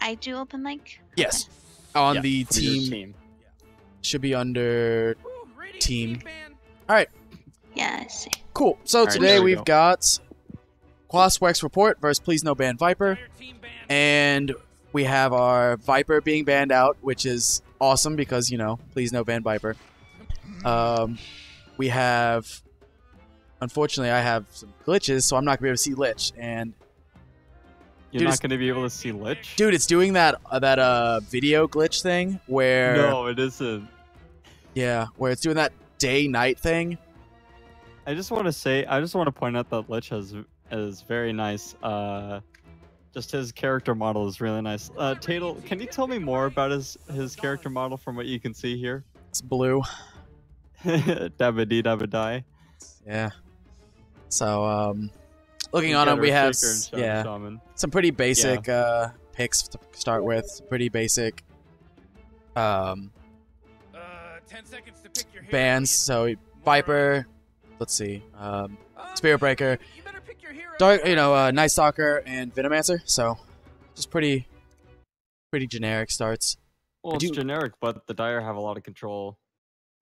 I do open mic? Yes. On Yeah, the for your team. Should be under team. All right. Yeah, I see. Cool. So right, today there we we've go. got Quas report versus Please No Ban Viper. And we have our Viper being banned out, which is awesome because, you know, Please No Ban Viper. We have... Unfortunately, I have some glitches, so I'm not going to be able to see Lich. And You're not going to be able to see Lich? dude, it's doing that video glitch thing where... No, it isn't. Yeah, where it's doing that day-night thing. I just want to point out that Lich is very nice. Just his character model is really nice. Tatel, can you tell me more about his character model from what you can see here? It's blue. Dabba dee dabba die. Yeah. So, looking on him, we have some pretty basic picks to start with. Some pretty basic 10 seconds to pick your hero. bans. So Viper, let's see, Spirit Breaker, You better pick your hero. Dark, Night Stalker, and Venomancer. So just pretty generic starts. Well, it's generic, but the Dire have a lot of control,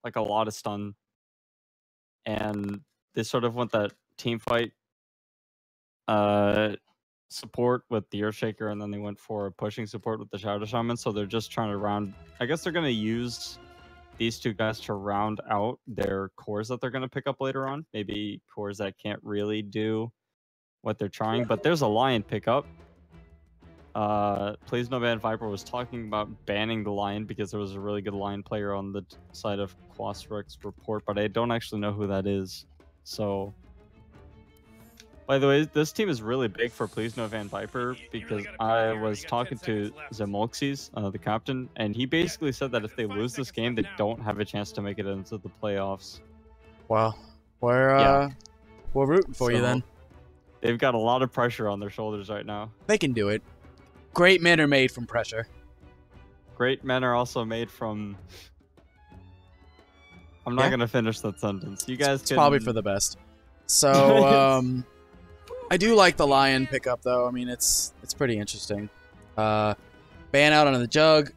like a lot of stun, and they sort of want that team fight support with the Earthshaker, and then they went for pushing support with the Shadow Shaman. So they're just trying to round. I guess they're going to use these two guys to round out their cores that they're going to pick up later on. Maybe cores that can't really do what they're trying. But there's a Lion pickup. Please No Ban Viper was talking about banning the Lion because there was a really good Lion player on the side of Quas report, but I don't actually know who that is. So, by the way, this team is really big for Please No Ban Viper because I was talking to Zemolxes, the captain, and he basically said that if they lose this game, they don't have a chance to make it into the playoffs. Well, we're rooting for you then. They've got a lot of pressure on their shoulders right now. They can do it. Great men are made from pressure. Great men are also made from... I'm not going to finish that sentence. You guys It's probably for the best. So, I do like the Lion pickup, though. I mean, it's pretty interesting. Ban out on the Jug.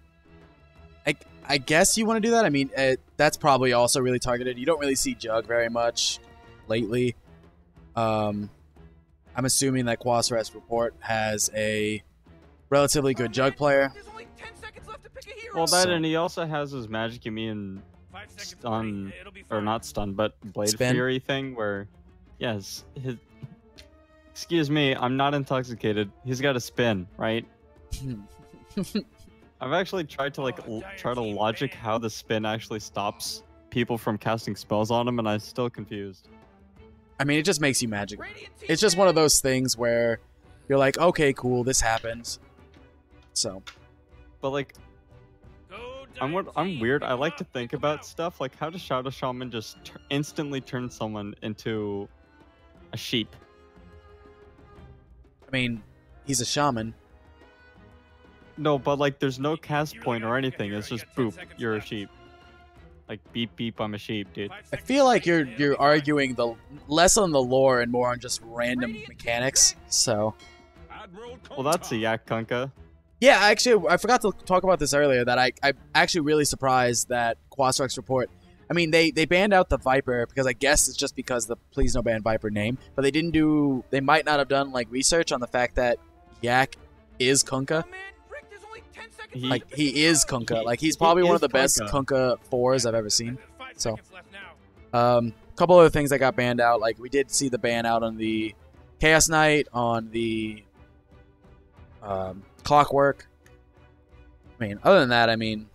I guess you want to do that. I mean, that's probably also really targeted. You don't really see Jug very much lately. I'm assuming that Quas report has a relatively good Jug player. There's only 10 seconds left to pick a hero. Well, that and he also has his Magic Immune stun, or not stun, but Blade Fury thing where, yes, excuse me, I'm not intoxicated. He's got a spin, right? I've actually tried to try to logic how the spin actually stops people from casting spells on him, and I'm still confused. I mean, it just makes you magic. It's just one of those things where you're like, okay, cool, this happens. So, but like, I'm weird. I like to think about stuff like how does Shadow Shaman just instantly turn someone into a sheep? I mean, he's a shaman. No, but like, there's no cast point or anything. It's just boop, you're a sheep. Like beep beep, I'm a sheep, dude. I feel like you're arguing less on the lore and more on just random mechanics. So, well, that's a Yak Kunkka. Yeah, actually, I forgot to talk about this earlier, that I'm actually really surprised that Quas report, I mean, they banned out the Viper because I guess it's just because the Please No Ban Viper name, but they might not have done, like, research on the fact that Yak is Kunkka. He is Kunkka. Like, he's probably one of the best Kunkka 4s I've ever seen. So, couple other things that got banned out, like, we did see the ban out on the Chaos Knight, on the Clockwork. I mean, other than that, I mean,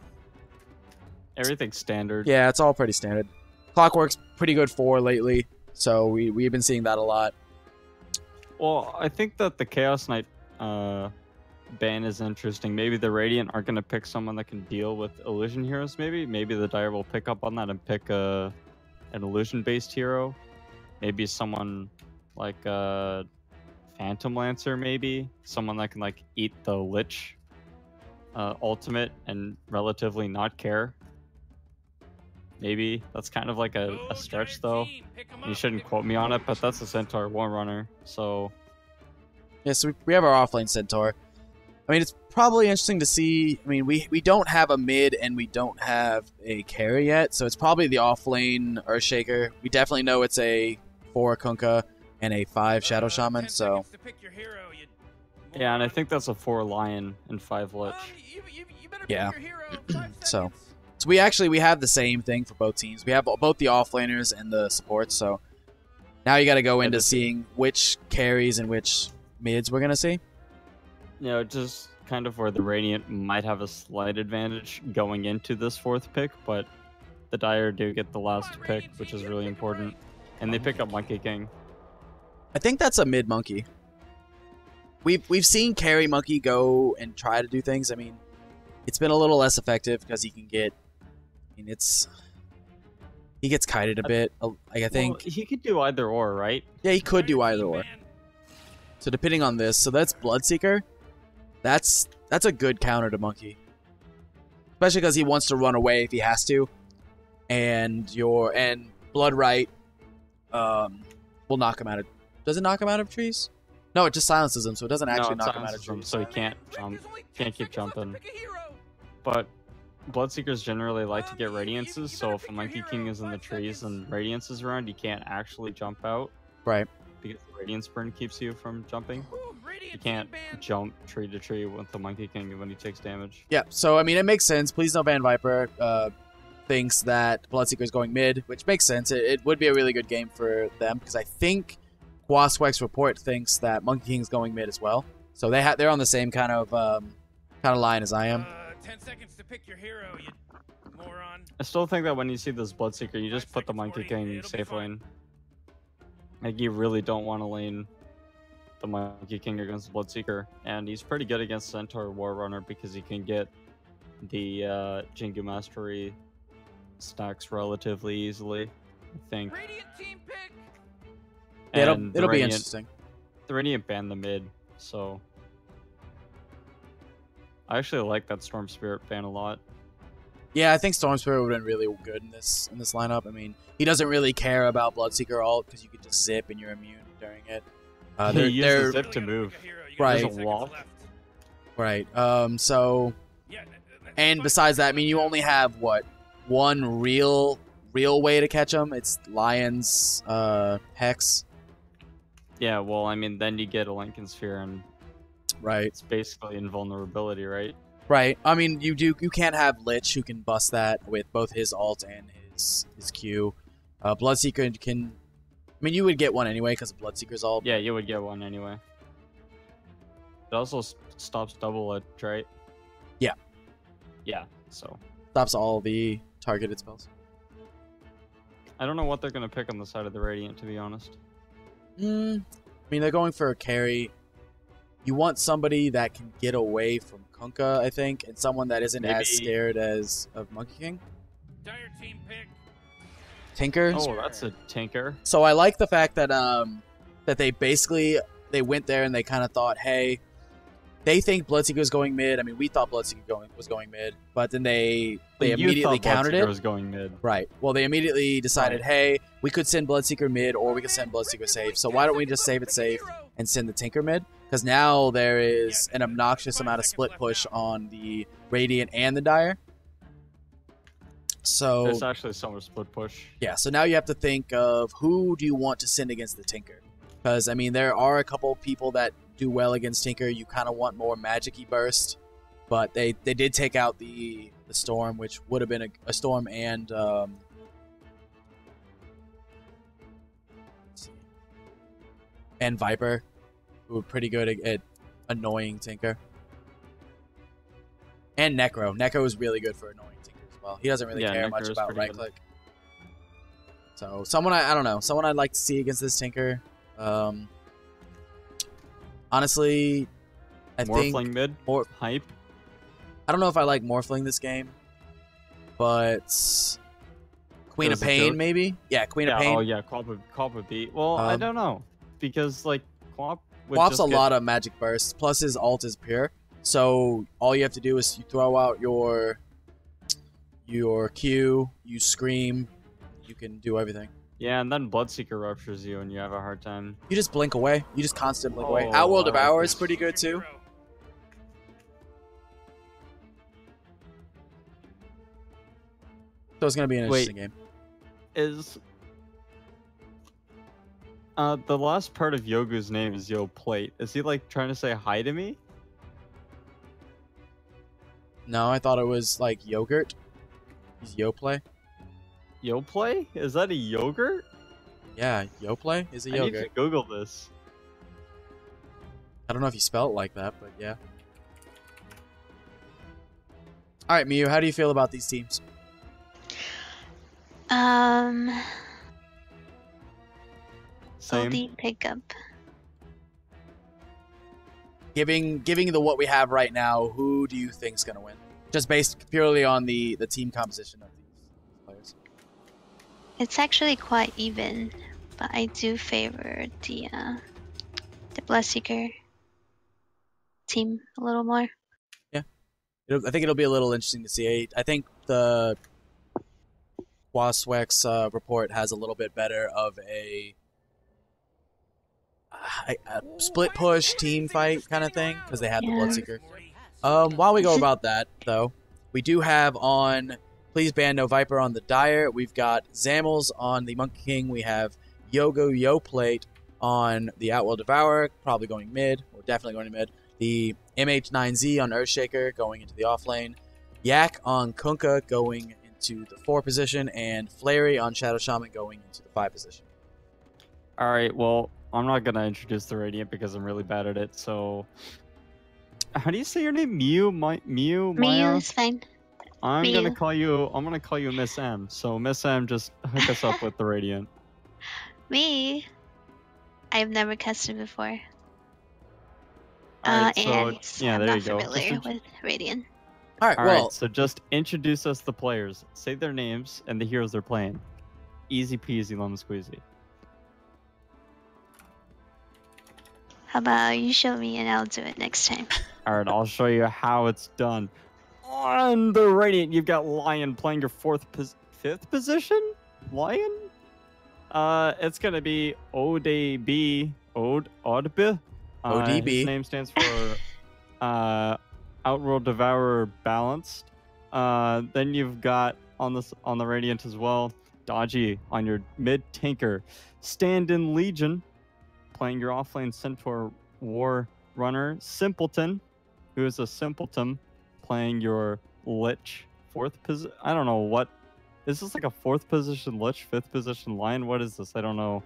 everything's standard. Yeah, it's all pretty standard. Clockwork's pretty good 4 lately, so we've been seeing that a lot. Well, I think that the Chaos Knight ban is interesting. Maybe the Radiant aren't going to pick someone that can deal with illusion heroes. Maybe the Dire will pick up on that and pick an illusion-based hero. Maybe someone like Phantom Lancer, maybe someone that can like eat the Lich ultimate and relatively not care. Maybe that's kind of like a stretch, though. You shouldn't quote me on it, but that's a Centaur 1 runner. So yeah, so we have our offlane Centaur. I mean, it's probably interesting to see. I mean, we don't have a mid and we don't have a carry yet, so it's probably the off lane Earthshaker. We definitely know it's a 4 Kunkka and a 5 Shadow Shaman, 10 so... seconds to pick your hero, you Yeah, and I moron. think that's a 4 Lion and 5 Lich. You better Yeah. pick your hero. 5 So seconds. we have the same thing for both teams. We have both the offlaners and the supports, so now you got to go into seeing which carries and which mids we're going to see. You know, just kind of where the Radiant might have a slight advantage going into this 4th pick, but the Dire do get the last pick, which is really important. And they pick up Monkey King. I think that's a mid monkey. We've seen carry monkey go and try to do things. I mean, it's been a little less effective because he can get... I mean, he gets kited a bit. Like, I think... Well, he could do either or, right? Yeah, he could do either or. So depending on this, so that's Bloodseeker. That's a good counter to Monkey, especially because he wants to run away if he has to, and Bloodright will knock him out of. Does it knock him out of trees? No, it just silences him, so it doesn't actually knock him out of trees. So he can't jump, can't keep jumping. But Bloodseekers generally like to get Radiances, so if a Monkey King is in the trees and Radiance is around, you can't actually jump out. Right. Because the Radiance Burn keeps you from jumping. You can't jump tree to tree with the Monkey King when he takes damage. Yeah, so I mean, it makes sense. Please no Van Viper thinks that Bloodseeker is going mid, which makes sense. It would be a really good game for them because I think Quas report thinks that Monkey King's going mid as well. So they're on the same kind of line as I am. 10 seconds to pick your hero, you moron. I still think that when you see this Bloodseeker, you just put the Monkey King safe lane. Like, you really don't want to lane the Monkey King against the Bloodseeker, and he's pretty good against Centaur Warrunner because he can get the Jingu Mastery stacks relatively easily, I think. Radiant team pick. Yeah, And it'll the be Radiant- interesting. The Radiant banned the mid, so I actually like that Storm Spirit ban a lot. Yeah, I think Storm Spirit would have been really good in this lineup. I mean, he doesn't really care about Bloodseeker ult because you can just zip and you're immune during it. He uses zip to move. Right. There's a walk. Right. So, and besides that, I mean, you only have what, one real way to catch him. It's Lion's Hex. Yeah, well, I mean, then you get a Lincoln Sphere, and Right. it's basically invulnerability, right? Right. I mean, you can't have Lich who can bust that with both his ult and his Q. Bloodseeker can. I mean, you would get one anyway because of Bloodseeker's ult. Yeah, you would get one anyway. It also stops double Lich, right? Yeah. Yeah, so Stops all the targeted spells. I don't know what they're going to pick on the side of the Radiant, to be honest. I mean, they're going for a carry. You want somebody that can get away from Kunkka, I think, and someone that isn't as scared of Monkey King. Dire team pick. Tinker. Oh, that's a Tinker. So I like the fact that that they went there and they kind of thought, hey, they think Bloodseeker was going mid. I mean, we thought Bloodseeker was going mid, but then they immediately countered it. Was going mid. Right. Well, they immediately decided, hey, we could send Bloodseeker mid or we could send Bloodseeker safe. So why don't we just save it safe and send the Tinker mid? Because now there is an obnoxious amount of split push on the Radiant and the Dire. So There's actually so much split push. yeah, so now you have to think of who do you want to send against the Tinker? Because, I mean, there are a couple people that do well against Tinker. You kind of want more magic-y burst. But they did take out the Storm, which would have been a Storm and... let's see, and Viper, who were pretty good at annoying Tinker. And Necro. Necro is really good for annoying Tinker as well. He doesn't really care much about right-click. So, someone I don't know. Someone I'd like to see against this Tinker. Honestly, I think Morphling mid. Hype. I don't know if I like Morphling this game, but Queen of Pain maybe. Yeah, Queen of Pain. Oh yeah, Quap would be. Well, I don't know because like Quap's a lot of magic bursts. Plus his ult is pure, so all you have to do is you throw out your Q, you scream, you can do everything. Yeah, and then Bloodseeker ruptures you, and you have a hard time. You just blink away. You just constant blink away. Outworld Devour is pretty good too. So it's gonna be an interesting game. Is the last part of Yogu's name is Yo Plate. Is he like trying to say hi to me? No, I thought it was like yogurt. He's Yoplay. Yoplay? Is that a yogurt? Yeah, Yoplay is a I need yogurt. to Google this. I don't know if you spell it like that, but yeah. All right, Miyu, how do you feel about these teams? Same. OD pickup. Giving the what we have right now, who do you think's gonna win? Just based purely on the team composition of these players. It's actually quite even, but I do favor the Bloodseeker team a little more. Yeah, I think it'll be a little interesting to see. I think the Quas report has a little bit better of a split push team fight kind of thing because they had the Yeah. Bloodseeker. While we go about that though, we do have on Please Ban No Viper on the Dire. We've got Zamels on the Monkey King. We have Yo Plate on the Outworld Devourer, probably going mid, or definitely going to mid. The MH9Z on Earthshaker going into the off lane. Yak on Kunkka going into the 4 position, and Flary on Shadow Shaman going into the 5 position. All right, well, I'm not gonna introduce the Radiant because I'm really bad at it. So, how do you say your name? Mew, Maya. Miyu is fine. I'm Mew. gonna call you Miss M. So Miss M, just hook us up with the Radiant. Me? I've never casted before. Alright, so and yeah, I'm there not you go. familiar with Radiant. All right, All well, right, so just introduce us the players, say their names, and the heroes they're playing. Easy peasy, lemon squeezy. How about you show me and I'll do it next time. All right, I'll show you how it's done. On the Radiant, you've got Lion playing your fifth position. Lion. It's gonna be ODB. ODB. ODB. His name stands for Outworld Devourer Balanced. Then you've got on the Radiant as well, Dodgy on your mid tanker, Stand-in Legion playing your offlane Centaur War Runner, Simpleton, who is a Simpleton playing your Lich, 4th position. I don't know what. Is this like a 4th position Lich, 5th position Lion? What is this? I don't know.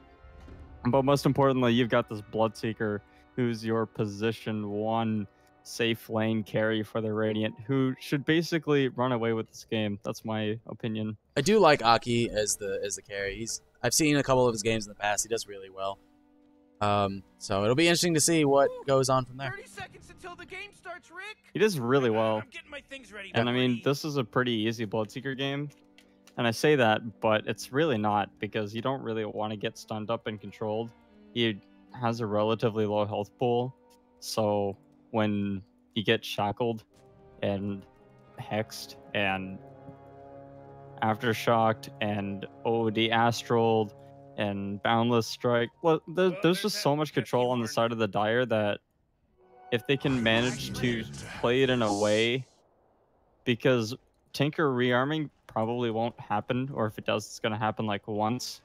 But most importantly, you've got this Bloodseeker, who's your position 1 safe lane carry for the Radiant, who should basically run away with this game. That's my opinion. I do like Aki as the carry. I've seen a couple of his games in the past. He does really well. So it'll be interesting to see what goes on from there. 30 seconds until the game starts, Rick. He does really well. I'm getting my things ready. And I mean, buddy. this is a pretty easy Bloodseeker game. And I say that, but it's really not, because you don't really want to get stunned up and controlled. He has a relatively low health pool, so when you get shackled and hexed and aftershocked and OD astraled and boundless strike, well, there's just so much control on the side of the Dire that if they can manage to play it in a way, because Tinker rearming probably won't happen, or if it does, it's going to happen like once.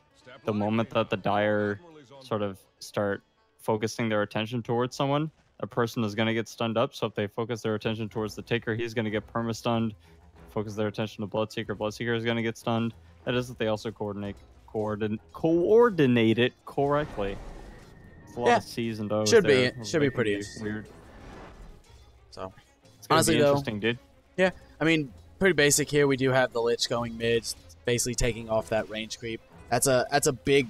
The moment that the Dire sort of start focusing their attention towards someone, a person is going to get stunned up. So if they focus their attention towards the Tinker, he's going to get perma-stunned. Focus their attention to Bloodseeker, Bloodseeker is going to get stunned. That is that they also coordinate it correctly. It's a lot of C's and O's. Should there. be pretty It can interesting. weird. So It's gonna honestly, be though, interesting, dude. yeah, I mean, pretty basic here. We do have the Lich going mid, basically taking off that range creep. That's a big,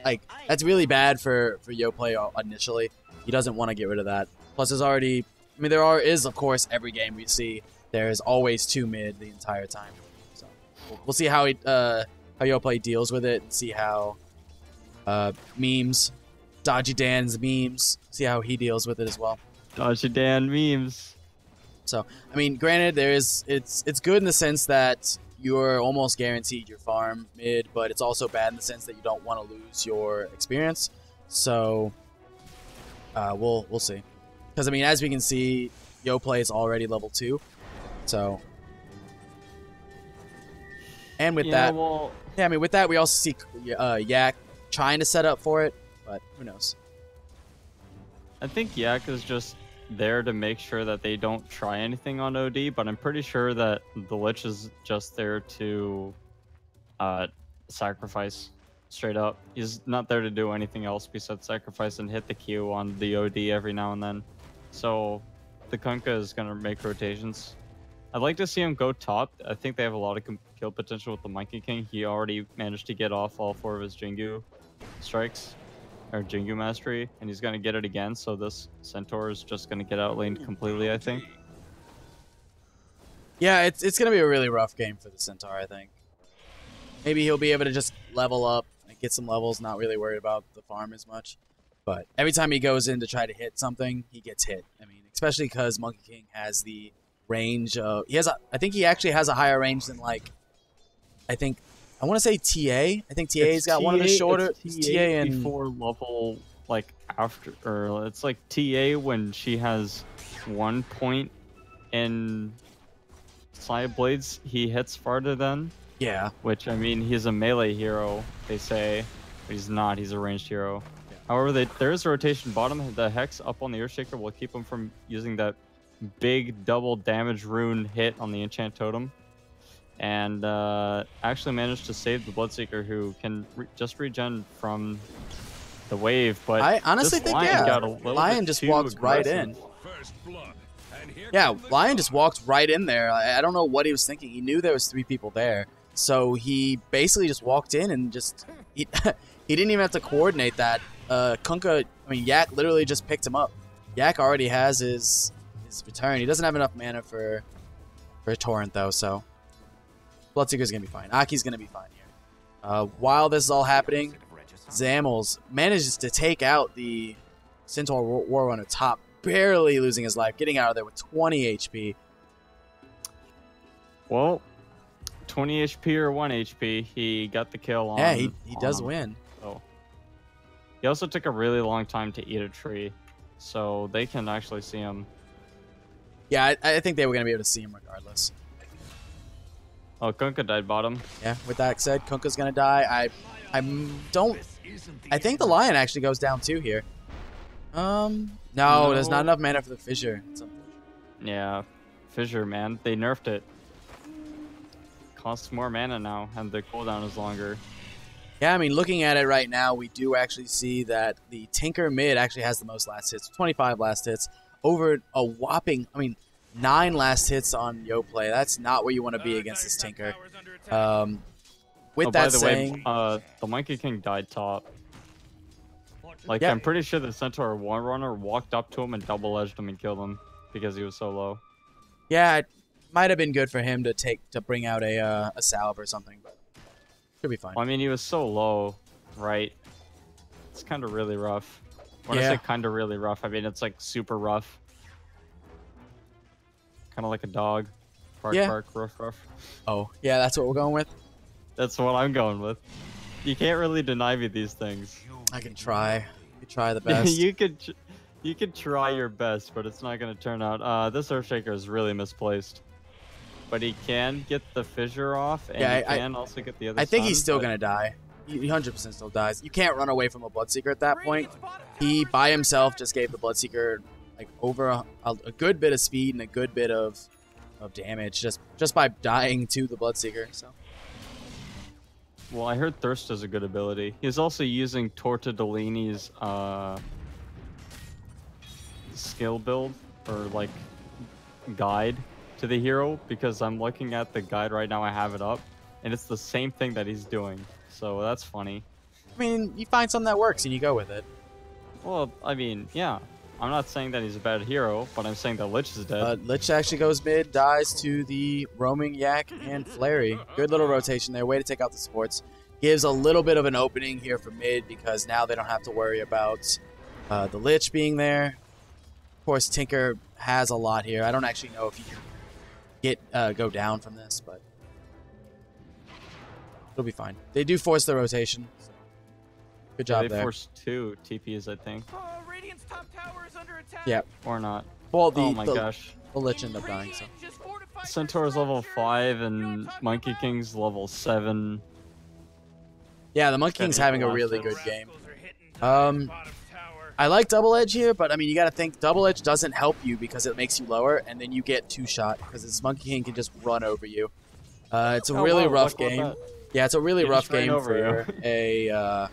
like, that's really bad for Yoplay initially. He doesn't want to get rid of that. Plus, there's already, I mean, is of course every game we see there's always 2 mid the entire time. So we'll see how Yoplay deals with it, and see how memes, Dodgy Dan's memes, see how he deals with it as well. Dodgy Dan memes. So, I mean, granted, it's good in the sense that you're almost guaranteed your farm mid, but it's also bad in the sense that you don't want to lose your experience. So, we'll see. Because, I mean, as we can see, Yoplay is already level 2. So, And with Yeah, that, well, yeah, I mean, with that, we also see Yak trying to set up for it, but who knows? I think Yak is just there to make sure that they don't try anything on OD, but I'm pretty sure that the Lich is just there to sacrifice straight up. He's not there to do anything else besides sacrifice and hit the Q on the OD every now and then. So the Kunkka is going to make rotations. I'd like to see him go top. I think they have a lot of kill potential with the Monkey King. He already managed to get off all 4 of his Jingu strikes, or Jingu mastery, and he's going to get it again. So this Centaur is just going to get outlaned completely, I think. Yeah, it's going to be a really rough game for the Centaur, I think. Maybe he'll be able to just level up and get some levels, not really worried about the farm as much. But every time he goes in to try to hit something, he gets hit. I mean, especially because Monkey King has the range of... I think he actually has a higher range than, like... I want to say TA. I think TA's got one of the shorter... It's TA and... before level, like, after... Or it's like TA when she has 1 point in Side Blades he hits farther than. Yeah. Which, I mean, he's a melee hero, they say. But he's not. He's a ranged hero. Yeah. However, there is a rotation bottom. The Hex up on the Earthshaker will keep him from using that big double damage rune hit on the enchant totem, and actually managed to save the Bloodseeker, who can just regen from the wave. But I honestly think Lion just walked right in. Yeah, Lion just walked right in there. I don't know what he was thinking. He knew there was 3 people there, so he basically just walked in and just he didn't even have to coordinate that. Kunkka, I mean, Yak literally just picked him up. Yak already has his return. He doesn't have enough mana for a Torrent, though, so Bloodseeker's going to be fine. Aki's going to be fine here. While this is all happening, Zamels manages to take out the Centaur War Runner top, barely losing his life, getting out of there with 20 HP. Well, 20 HP or 1 HP, he got the kill on... Yeah, he does win. So. He also took a really long time to eat a tree, so they can actually see him. Yeah, I think they were going to be able to see him regardless. Oh, Kunkka died bottom. Yeah, with that said, Kunkka's going to die. I think the Lion actually goes down too here. No, there's not enough mana for the Fissure. Yeah, Fissure, man. They nerfed it. Costs more mana now, and the cooldown is longer. Yeah, I mean, looking at it right now, we do actually see that the Tinker mid actually has the most last hits. 25 last hits. Over a whopping, 9 last hits on Yoplay. That's not where you want to be against this Tinker. With that saying... the Monkey King died top. Like, yeah. I'm pretty sure the Centaur War Runner walked up to him and double-edged him and killed him because he was so low. Yeah, it might have been good for him to bring out a salve or something, but should be fine. Well, I mean, he was so low, right? It's kind of really rough. When I say kind of really rough, I mean it's like super rough. Kind of like a dog. Bark, bark, ruff, ruff. Oh, yeah, that's what we're going with? That's what I'm going with. You can't really deny me these things. I can try. You try the best. you could try your best, but it's not going to turn out. This Earthshaker is really misplaced. But he can get the Fissure off, and he can also get the other I think he's still going to die. He 100% still dies. You can't run away from a Bloodseeker at that point. He, by himself, just gave the Bloodseeker like over a good bit of speed and a good bit of damage just by dying to the Bloodseeker. So. Well, I heard Thirst is a good ability. He's also using Tortellini's skill build, or like guide to the hero, because I'm looking at the guide right now. I have it up, and it's the same thing that he's doing. So that's funny. I mean, you find something that works and you go with it. Well, I mean, yeah. I'm not saying that he's a bad hero, but I'm saying that Lich is dead. Lich actually goes mid, dies to the roaming Yak and Flary. Good little rotation there. Way to take out the supports. Gives a little bit of an opening here for mid, because now they don't have to worry about the Lich being there. Of course, Tinker has a lot here. I don't actually know if he can go down from this, but it'll be fine. They do force the rotation. So good job there. They forced 2 TPs, I think. Radiant's top tower is under attack. Yeah. Or not. Well, oh my gosh. The Lich ended up dying. So. Centaur's level 5 and Monkey King's level 7. Yeah, the Monkey King's having a really good game. I like Double Edge here, but I mean, you got to think Double Edge doesn't help you because it makes you lower, and then you get 2-shot because this Monkey King can just run over you. It's a really rough game. Yeah, it's a really rough game for a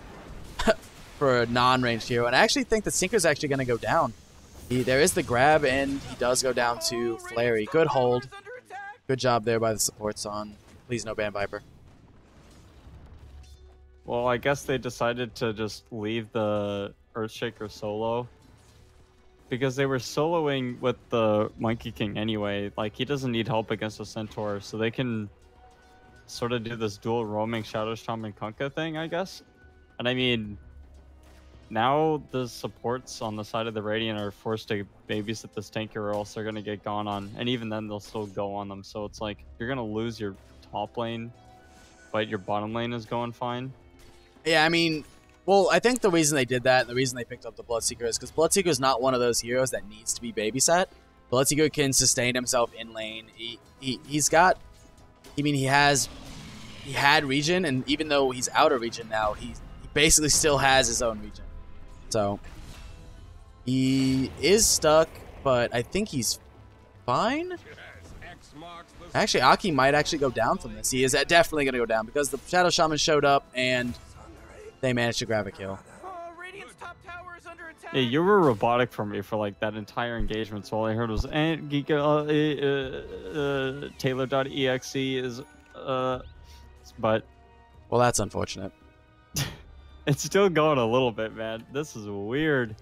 for a non-ranged hero, and I actually think the Sinker's actually going to go down. There is the grab, and he does go down to Flary. Good hold. Good job there by the supports on Please No Ban Viper. Well, I guess they decided to just leave the Earthshaker solo because they were soloing with the Monkey King anyway. Like, he doesn't need help against a Centaur, so they can sort of do this dual roaming Shadow Shaman Kunkka thing, I guess. And I mean, now the supports on the side of the Radiant are forced to babysit this tanker or else they're going to get gone on. And even then, they'll still go on them. So it's like, you're going to lose your top lane, but your bottom lane is going fine. Yeah, I mean, well, I think the reason they did that, and the reason they picked up the Bloodseeker is because Bloodseeker is not one of those heroes that needs to be babysat. Bloodseeker can sustain himself in lane. He's got, I mean, he had regen, and even though he's out of regen now, he basically still has his own regen. So he is stuck, but I think he's fine. Actually, Aki might actually go down from this. He is definitely going to go down because the Shadow Shaman showed up and they managed to grab a kill. Yeah, you were robotic for me for like that entire engagement, so all I heard was Taylor.exe is but well, that's unfortunate. It's still going a little bit, man. This is weird.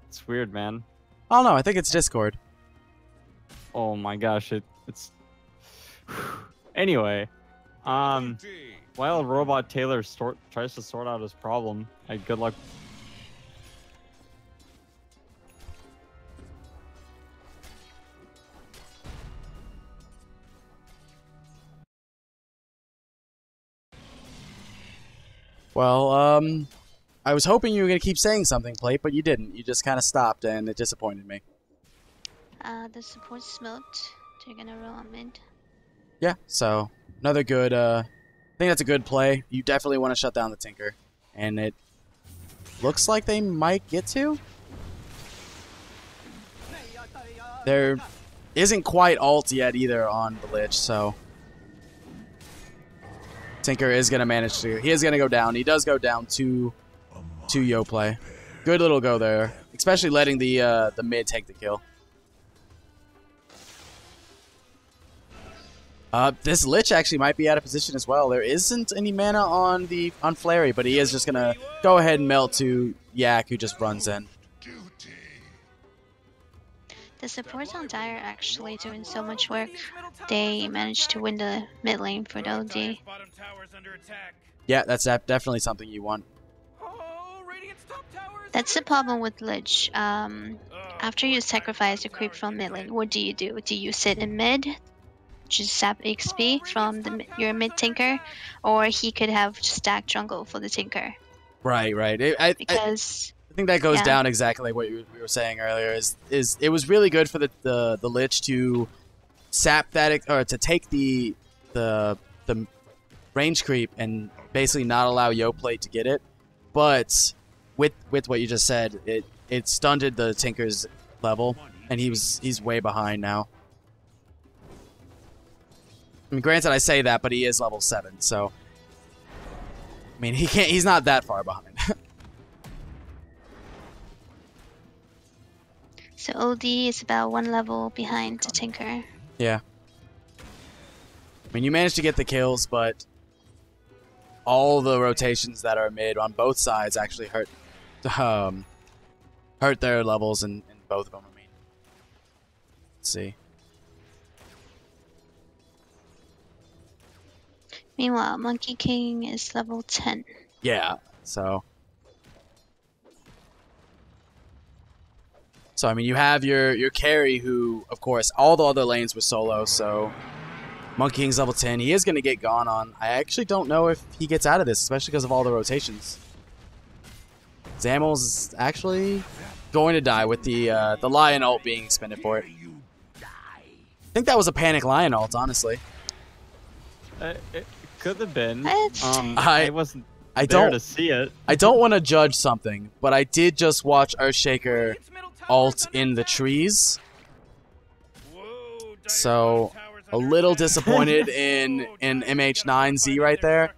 It's weird, man. Oh no, I think it's Discord. Oh my gosh, it's anyway. While Robot Taylor tries to sort out his problem, good luck. Well, I was hoping you were going to keep saying something, Plate, but you didn't. You just kind of stopped, and it disappointed me. The support smoked. They're gonna roll on mid. Yeah, so another good, I think that's a good play. You definitely want to shut down the Tinker, and it looks like they might get to. There isn't quite ult yet either on the Lich, so Tinker is going to manage to, he is going to go down. He does go down to Yo play. Good little go there, especially letting the mid take the kill. This Lich actually might be out of position as well. There isn't any mana on Flary, but he is just gonna go ahead and melt to Yak, who just runs in. The supports on Dire are actually doing so much work. They managed to win the mid lane for the OD. Yeah, that's definitely something you want. That's the problem with Lich. After you sacrifice a creep from mid lane, what do? Do you sit in mid? Just sap XP from your mid tinker, or he could have stacked jungle for the tinker. Right. I think that goes down exactly like what we were saying earlier. Is it was really good for the Lich to sap that, or to take the range creep and basically not allow Yoplate to get it. But with what you just said, it stunted the Tinker's level, and he's way behind now. I mean, granted, I say that, but he is level 7, so I mean, he's not that far behind. So OD is about 1 level behind the Tinker. Yeah. I mean, you managed to get the kills, but all the rotations that are mid on both sides actually hurt their levels in both of them. I mean, let's see. Meanwhile, Monkey King is level 10. Yeah, so I mean, you have your carry, who, of course, all the other lanes were solo, so Monkey King's level 10. He is going to get gone on. I actually don't know if he gets out of this, especially because of all the rotations. Zamel's actually going to die with the Lion ult being expended for it. I think that was a panic Lion ult, honestly. It could have been. What? I wasn't there to see it. I don't want to judge something, but I did just watch Earthshaker ult in the trees. So a little disappointed in MH9Z right there.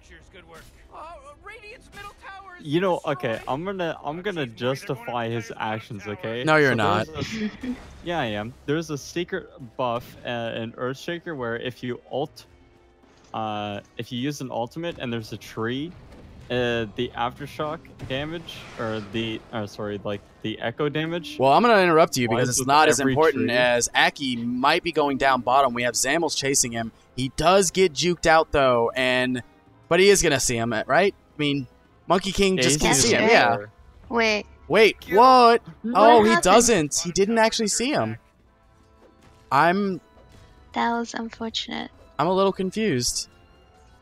You know, okay, I'm gonna justify his actions, okay? No, you're not. Yeah, I am. There's a secret buff in Earthshaker where if you use an ultimate and there's a tree, the aftershock damage or the echo damage. Well, I'm gonna interrupt you because it's not as important tree. as Aki might be going down bottom. We have Zamels chasing him. He does get juked out though, but he is gonna see him, right? I mean, Monkey King just can see him. right. Yeah. Wait. Wait, what? Oh, he happened? doesn't. He didn't actually see him. I'm That was unfortunate. a little confused.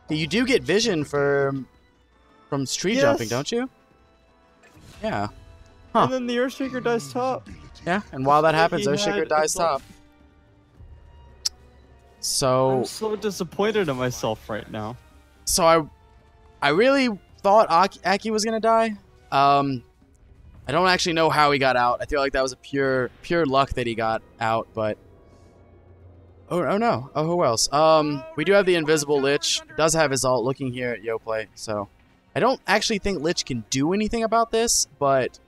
You do get vision from tree jumping, don't you? Yeah. Huh. And then the Earthshaker dies top. Yeah, and while that happens, He Earthshaker had dies a buff. top. So I'm so disappointed in myself right now. I really thought Aki was gonna die. I don't actually know how he got out. I feel like that was a pure luck that he got out, but oh no. Oh, who else? We do have the invisible Lich. Does have his ult looking here at YoPlay, so I don't actually think Lich can do anything about this, but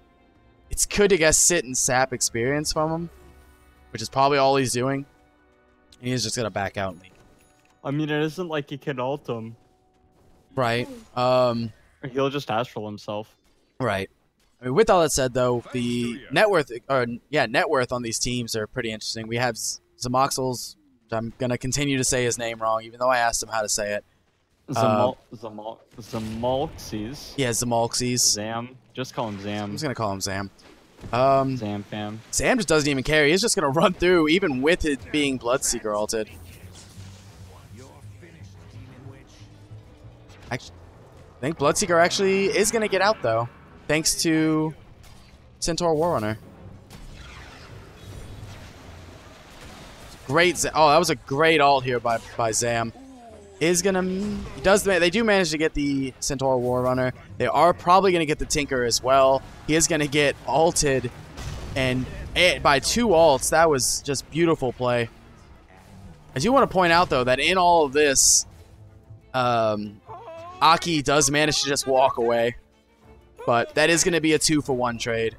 it's good to get sit and sap experience from him, which is probably all he's doing. And he's just gonna back out and leave. I mean, it isn't like he can ult him. Right. He'll just astral himself. Right. I mean, with all that said, though, the net worth on these teams are pretty interesting. We have Zamoxels, which I'm gonna continue to say his name wrong, even though I asked him how to say it. Zamolxes. Yeah, Zamalxes. Zam. Just call him Zam. I'm just gonna call him Zam. Zam fam. Zam just doesn't even care. He's just gonna run through, even with it being Bloodseeker ulted. I think Bloodseeker actually is gonna get out though, thanks to Centaur Warrunner. Great. Oh, that was a great ult here by Zam. They do manage to get the Centaur Warrunner. They are probably going to get the Tinker as well. He is going to get ulted, and by 2 ults, that was just beautiful play. I do want to point out, though, that in all of this, Aki does manage to just walk away, but that is going to be a 2-for-1 trade.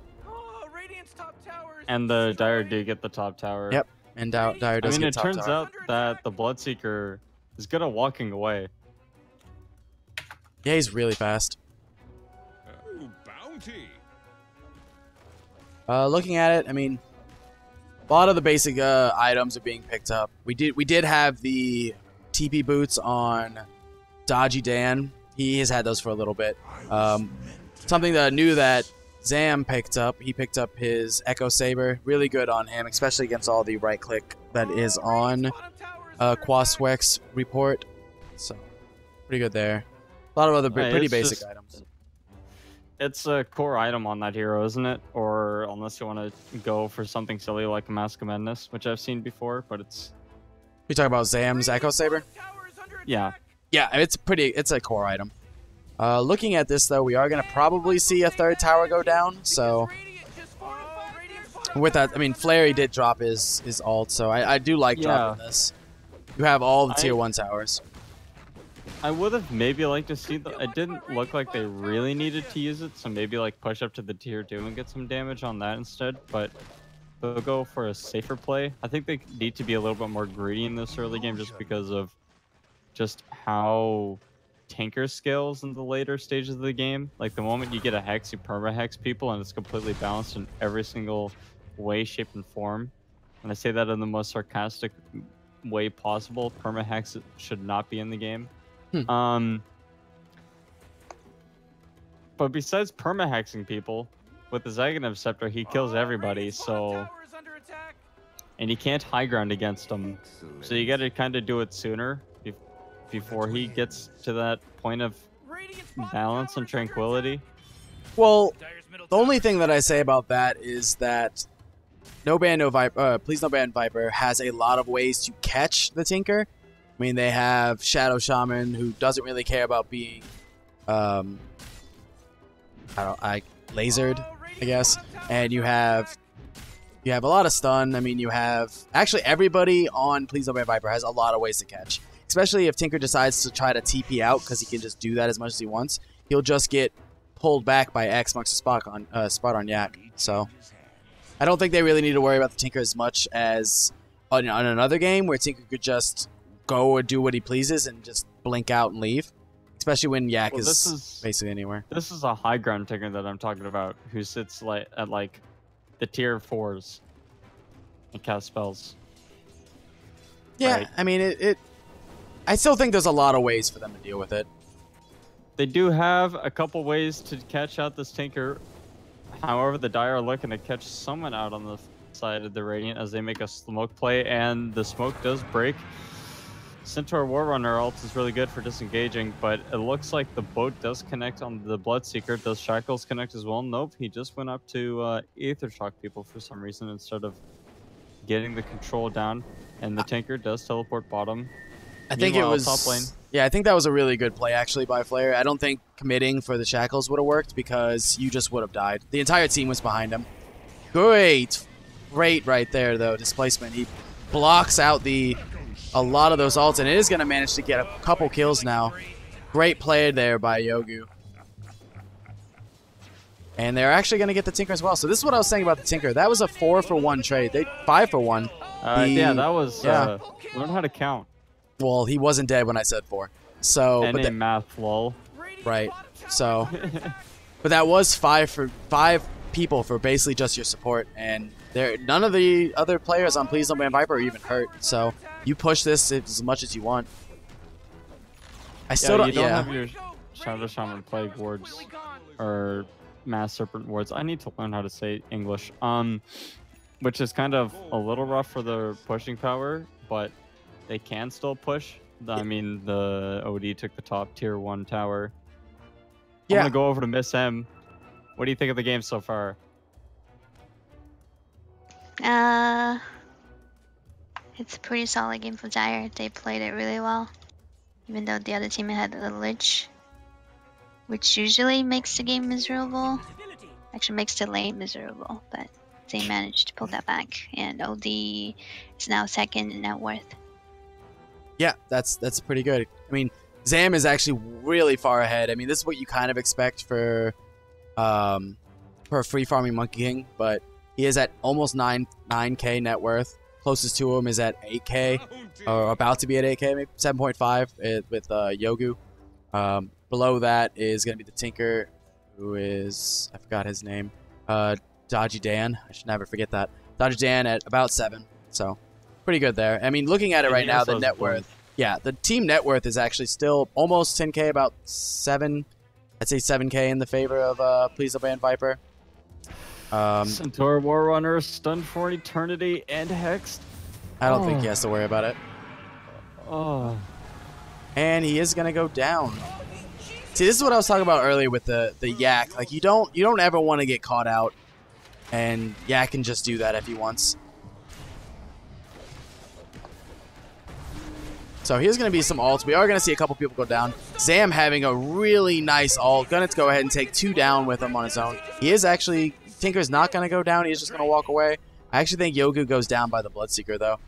And the Dire do get the top tower. Yep, and Dire does get top tower. It turns out that the Bloodseeker is good at walking away. Yeah, he's really fast. Ooh, bounty. Looking at it, I mean, a lot of the basic items are being picked up. We did have the TP boots on Dodgy Dan. He has had those for a little bit. Something that new that Zam picked up. He picked up his Echo Saber. Really good on him, especially against all the right click that is on Quas report. So pretty good there. A lot of other pretty basic items. It's a core item on that hero, isn't it? Or unless you want to go for something silly like a Mask of Madness, which I've seen before, but it's... You talking about Zam's Echo Saber? Yeah. Yeah, it's a core item. Looking at this, though, we are going to probably see a 3rd tower go down, so... With that, I mean, Flary did drop his ult, so I do like dropping this. You have all the tier 1 towers. I would have maybe liked to see it didn't look like they really needed to use it, so maybe like push up to the tier 2 and get some damage on that instead, but they'll go for a safer play. I think they need to be a little bit more greedy in this early game just because of just how tanker scales in the later stages of the game. Like the moment you get a hex, you perma-hex people and it's completely balanced in every single way, shape, and form. And I say that in the most sarcastic way possible. Perma-hex should not be in the game. But besides perma-hexing people, with the Zagonev Scepter, he kills everybody, so... And you can't high ground against him. So you gotta kind of do it sooner, before he gets to that point of balance and tranquility. Well, The only thing that I say about that is that No Ban, No Viper, Please No Ban Viper has a lot of ways to catch the Tinker. I mean, they have Shadow Shaman, who doesn't really care about being, lasered, I guess. And you have a lot of stun. I mean, you have actually everybody on Please No Ban Viper has a lot of ways to catch. Especially if Tinker decides to try to TP out, because he can just do that as much as he wants. He'll just get pulled back by X marks the spot on Yak. So I don't think they really need to worry about the Tinker as much as on another game where Tinker could just go and do what he pleases and just blink out and leave. Especially when Yak is basically anywhere. This is a high ground Tinker that I'm talking about, who sits at the tier 4s and casts spells. Yeah, right? I mean I still think there's a lot of ways for them to deal with it. They do have a couple ways to catch out this Tinker. However, the Dire are looking to catch someone out on the side of the Radiant as they make a smoke play, and the smoke does break. Centaur Warrunner ult is really good for disengaging, but it looks like the boat does connect on the Bloodseeker. Does Shackles connect as well? Nope, he just went up to Aether Shock people for some reason instead of getting the control down, and the Tinker does teleport bottom. I think it was top lane. Yeah, I think that was a really good play actually by Flair. I don't think committing for the Shackles would have worked because you just would have died. The entire team was behind him. Great right there though, displacement. He blocks out a lot of those ults, and it is going to manage to get a couple kills now. Great play there by Yogu. And they're actually going to get the Tinker as well. So this is what I was saying about the Tinker. That was a 4-for-1 trade. 5-for-1. Yeah, that was learn how to count. Well, he wasn't dead when I said 4. So, and a math lol. Right. So, but that was 5 people for basically just your support, and none of the other players on Please No Ban Viper are even hurt. So you push this as much as you want. I still don't. You don't have your Shadow Shaman Plague wards or Mass Serpent wards. I need to learn how to say English. Which is kind of a little rough for the pushing power, but they can still push. I mean, the OD took the top tier 1 tower. Yeah. I'm gonna go over to Miss M. What do you think of the game so far? It's a pretty solid game for Dire. They played it really well, even though the other team had a Lich, which usually makes the game miserable. Actually makes the lane miserable, but they managed to pull that back, and OD is now second in net worth. Yeah, that's pretty good. I mean, Zam is actually really far ahead. I mean, this is what you kind of expect for a free farming Monkey King, but he is at almost 9k net worth. Closest to him is at 8k, or about to be at 8k, maybe 7.5 with Yogu. Below that is going to be the Tinker, who is, I forgot his name, Dodgy Dan. I should never forget that. Dodgy Dan at about 7, so pretty good there. I mean, looking at it right now, the net worth, yeah, the team net worth is actually still almost 10k, about 7, I'd say 7k in the favor of Please No Ban Viper. Centaur Warrunner stunned for eternity and hexed. I don't think he has to worry about it. Oh. And he is gonna go down. See, this is what I was talking about earlier with the Yak. Like, you don't ever want to get caught out, and Yak can just do that if he wants. So here's going to be some ults. We are going to see a couple people go down. Zam having a really nice ult. Gonna go ahead and take 2 down with him on his own. He is actually, Tinker's not going to go down. He's just going to walk away. I actually think Yogu goes down by the Bloodseeker, though.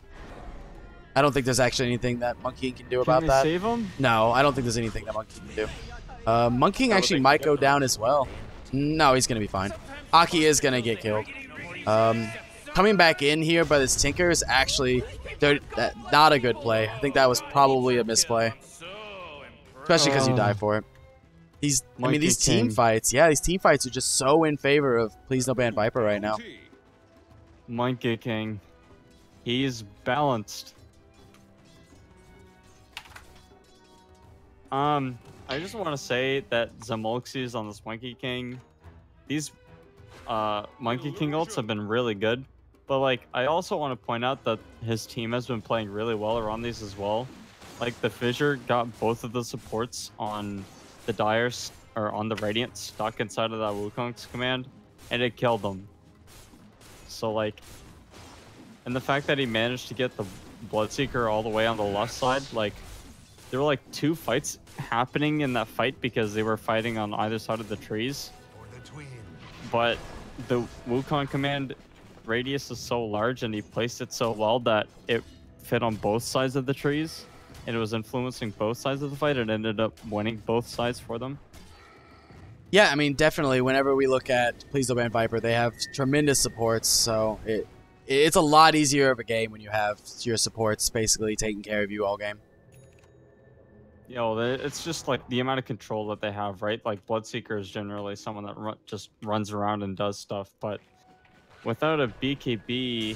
I don't think there's actually anything that Monkey King can do about that. Save him? No, I don't think there's anything that Monkey King can do. Monkey King actually might go down as well. No, he's going to be fine. Aki is going to get killed. Coming back in here by this Tinker is actually not a good play. I think that was probably a misplay. Especially because you die for it. I mean, these team fights, yeah, these team fights are just so in favor of Please No Ban Viper right now. Monkey King. He's balanced. I just want to say that Zamolxi's on this Monkey King. These Monkey King ults have been really good. But, like, I also want to point out that his team has been playing really well around these as well. Like, the Fissure got both of the supports on the Dire, or on the Radiant, stuck inside of that Wukong's command. and it killed him. So like, and the fact that he managed to get the Bloodseeker all the way on the left side, like, there were like 2 fights happening in that fight because they were fighting on either side of the trees. But the Wukong command radius is so large and he placed it so well that it fit on both sides of the trees and it was influencing both sides of the fight and ended up winning both sides for them. Yeah, I mean, definitely. Whenever we look at Please Don't Ban Viper, they have tremendous supports, so it's a lot easier of a game when you have your supports basically taking care of you all game. You know, it's just like the amount of control that they have, right? Like Bloodseeker is generally someone that just runs around and does stuff, but without a BKB,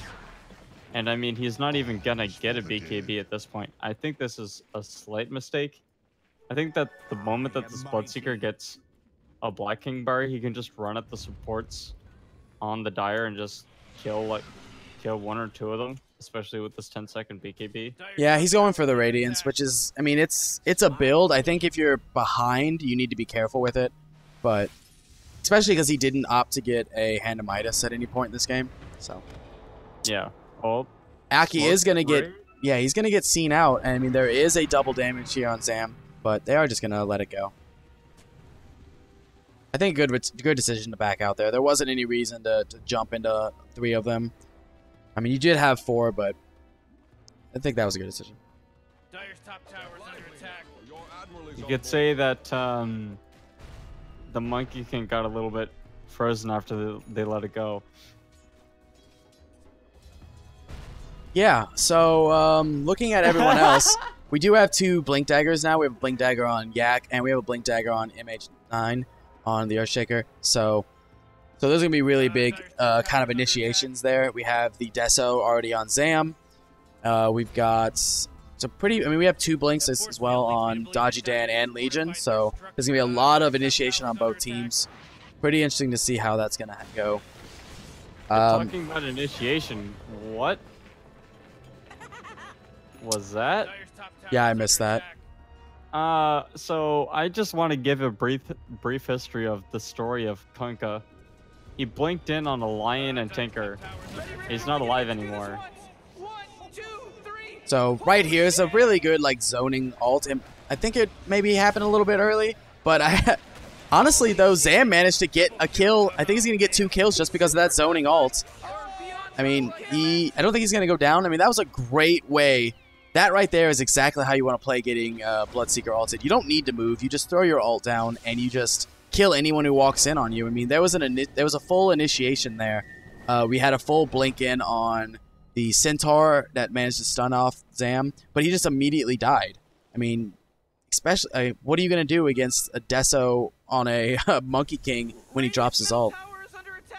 and I mean, he's not even gonna get a BKB at this point. I think this is a slight mistake. I think that the moment that this Bloodseeker gets a Black King bar, he can just run at the supports on the Dire and just kill 1 or 2 of them, especially with this 10-second BKB. Yeah, he's going for the Radiance, which is, I mean, it's a build. I think if you're behind, you need to be careful with it, but especially because he didn't opt to get a Hand of Midas at any point in this game. So yeah, well, Aki is gonna get, yeah, he's gonna get seen out. I mean, there is a double damage here on Zam, but they are just gonna let it go. I think good decision to back out there. There wasn't any reason to jump into 3 of them. I mean, you did have 4, but I think that was a good decision. Dire's top tower's under attack. You could say that the Monkey King got a little bit frozen after they let it go. Yeah, so looking at everyone else, we do have 2 Blink Daggers now. We have a Blink Dagger on Yak, and we have a Blink Dagger on MH9 on the Earthshaker. So there's going to be really big kind of initiations there. We have the Deso already on Zam. We've got some pretty... I mean, we have 2 Blinks as well on Dodgy Dan and Legion. So there's going to be a lot of initiation on both teams. Pretty interesting to see how that's going to go. Talking about initiation, what was that? Yeah, I missed that. So I just want to give a brief history of the story of Kunkka. He blinked in on a Lion and Tinker. He's not alive anymore. So right here is a really good like zoning ult. And I think it maybe happened a little bit early, but honestly though, Zam managed to get a kill. I think he's gonna get 2 kills just because of that zoning ult. I mean, I don't think he's gonna go down. I mean, that was a great way. That right there is exactly how you want to play getting Bloodseeker ulted. You don't need to move. You just throw your ult down and you just kill anyone who walks in on you. I mean, there was a full initiation there. We had a full blink in on the Centaur that managed to stun off Zam, but he just immediately died. I mean, especially, what are you going to do against a Deso on a Monkey King when he drops his ult?